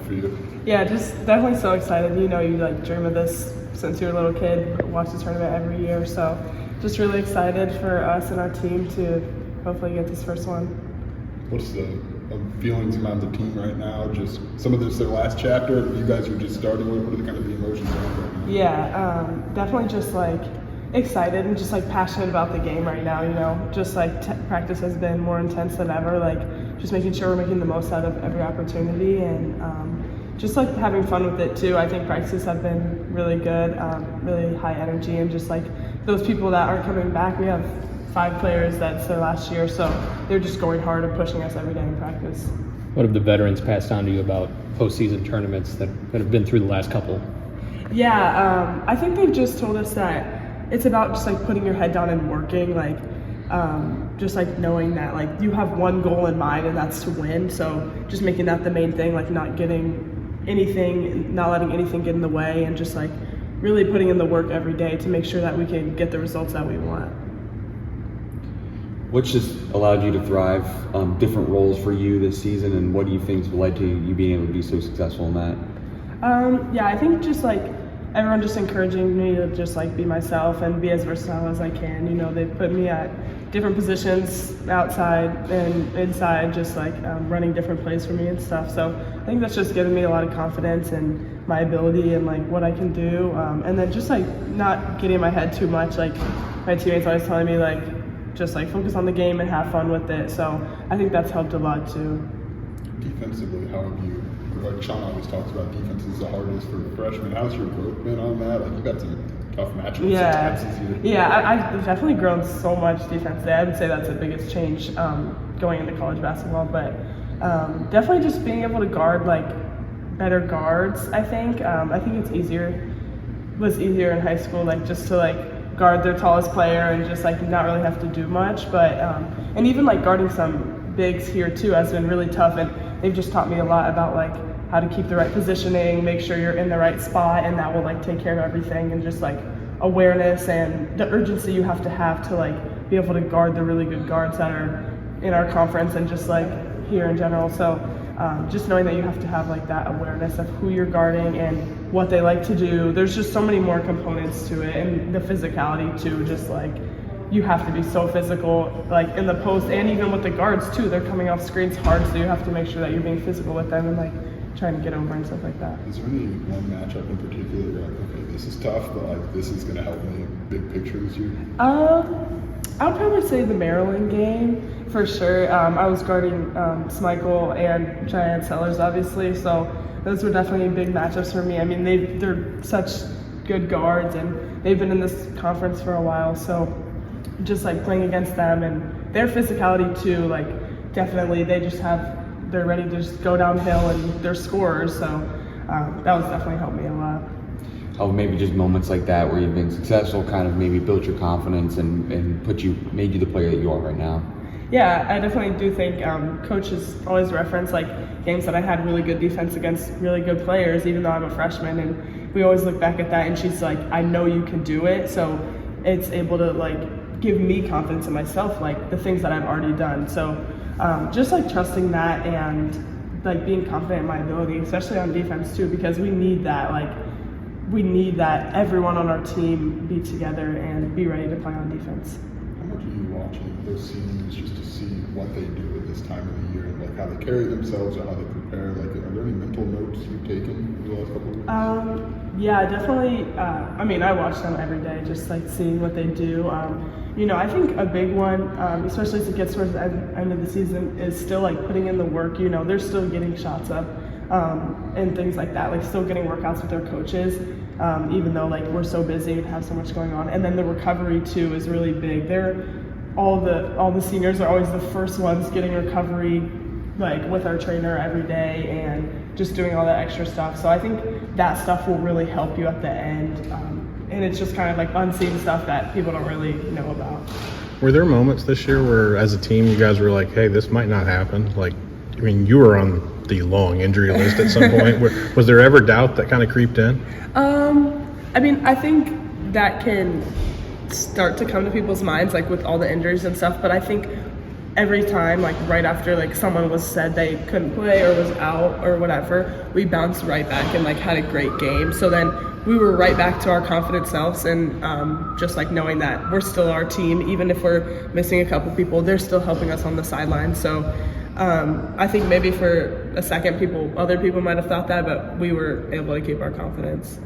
for you? Yeah, just definitely so excited. You know, you like dream of this since you were a little kid, watch the tournament every year. So just really excited for us and our team to hopefully get this first one. What's the feelings around the team right now? Just some of this their last chapter. You guys are just starting with. What are the kind of the emotions around right now? Yeah, definitely just like excited and just like passionate about the game right now. You know, just like practice has been more intense than ever. Like just making sure we're making the most out of every opportunity and just like having fun with it too. I think practices have been really good, really high energy, and just like those people that aren't coming back, we have 5 players that's their last year, so they're just going hard and pushing us every day in practice. What have the veterans passed on to you about postseason tournaments that have been through the last couple? Yeah, I think they've just told us that it's about just like putting your head down and working, like just like knowing that like you have one goal in mind and that's to win. So just making that the main thing, like not letting anything get in the way, and just like really putting in the work every day to make sure that we can get the results that we want. What's just allowed you to thrive, different roles for you this season, and what do you think has led to you being able to be so successful in that? Yeah, I think just like everyone just encouraging me to just like be myself and be as versatile as I can. You know, they've put me at different positions outside and inside, just like running different plays for me and stuff. So I think that's just given me a lot of confidence in my ability and like what I can do. And then just like not getting in my head too much. Like my teammates always telling me like, just like focus on the game and have fun with it. So I think that's helped a lot too. Defensively, how have you, like Sean always talks about defense is the hardest for freshmen. How's your growth been on that? Like you got some tough matchups. Yeah, I've definitely grown so much defensively. I would say that's the biggest change going into college basketball, but definitely just being able to guard like better guards. I think it's was easier in high school, like just to like guard their tallest player and just like not really have to do much, but and even like guarding some bigs here too has been really tough, and they've just taught me a lot about like how to keep the right positioning, make sure you're in the right spot, and that will like take care of everything, and just like awareness and the urgency you have to like be able to guard the really good guards that are in our conference and just like here in general. So just knowing that you have to have like that awareness of who you're guarding and what they like to do. There's just so many more components to it, and the physicality too, just like you have to be so physical like in the post, and even with the guards too, they're coming off screens hard, so you have to make sure that you're being physical with them and like trying to get over and stuff like that. Is there any one matchup in particular you're like, okay, this is tough, but like this is going to help me big picture this year? I would probably say the Maryland game for sure. I was guarding Smichael and Giant Sellers, obviously, so those were definitely big matchups for me. I mean, they're such good guards, and they've been in this conference for a while, so just like playing against them and their physicality too, like definitely they're ready to just go downhill, and they're scorers, so that was definitely helped me a lot. How maybe just moments like that where you've been successful kind of maybe built your confidence and made you the player that you are right now? Yeah, I definitely do think coaches always reference like games that I had really good defense against really good players, even though I'm a freshman, and we always look back at that and she's like, I know you can do it, so it's able to like give me confidence in myself, like the things that I've already done. So just like trusting that and like being confident in my ability, especially on defense too, because we need that everyone on our team be together and be ready to play on defense. How much are you watching those seniors just to see what they do at this time of the year, and like how they carry themselves or how they prepare? Like, are there any mental notes you've taken in the last couple of weeks? Yeah, definitely. I mean, I watch them every day, just like seeing what they do. You know, I think a big one, especially as it gets towards the end of the season, is still like putting in the work. You know, they're still getting shots up and things like that, like still getting workouts with their coaches, even though like we're so busy and have so much going on. And then the recovery too is really big. All the seniors are always the first ones getting recovery, like with our trainer every day and just doing all that extra stuff. So I think that stuff will really help you at the end. And it's just kind of like unseen stuff that people don't really know about. Were there moments this year where as a team you guys were like, hey, this might not happen? Like, I mean, you were on the long injury list at some point. Was there ever doubt that kind of creeped in? I mean, I think that can start to come to people's minds, like with all the injuries and stuff, but I think every time, like right after like someone was said they couldn't play or was out or whatever, we bounced right back and like had a great game. So then we were right back to our confident selves, and just like knowing that we're still our team, even if we're missing a couple people, they're still helping us on the sideline. So I think maybe for a second other people might have thought that, but we were able to keep our confidence.